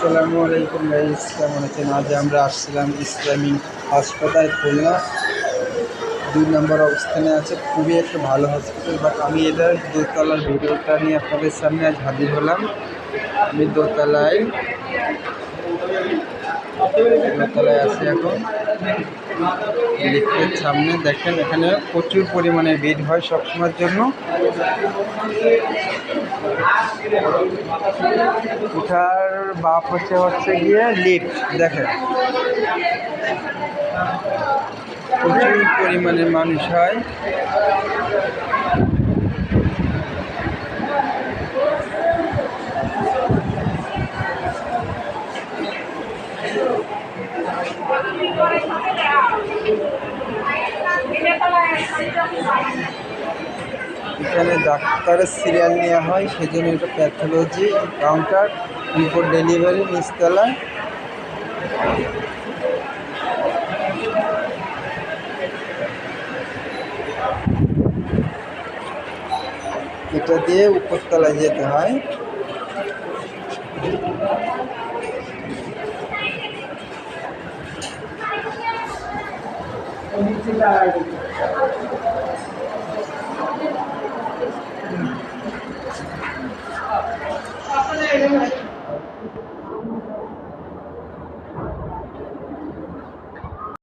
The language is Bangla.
আসসালামু আলাইকুম গাইস, কেমন আছেন? আজ আমরা আসছিলাম ইসলামিক হাসপাতাল খুলনা 2 নম্বর অবস্থানে আছে। খুবই একটা ভালো হসপিটাল, বাট আমি এটার দোতলার ভিডিওটা নিয়ে আপনাদের সামনে আজ হাজির হলাম। আমি দোতলায় আছি এখন। লিফটের সামনে দেখেন, এখানে প্রচুর পরিমাণে ভিড় হয় সবসময়ের জন্য। উঠার বাপ হচ্ছে গিয়ে লিফট, দেখেন প্রচুর পরিমাণে মানুষ হয়। এখানে ডাক্তারের সিরিয়াল নেওয়া হয়, সেজন্য এটা প্যাথোলজি কাউন্টার, রিপোর্ট ডেলিভারি নিচতলায়। এটা দিয়ে উপরতলায় যেতে হয়।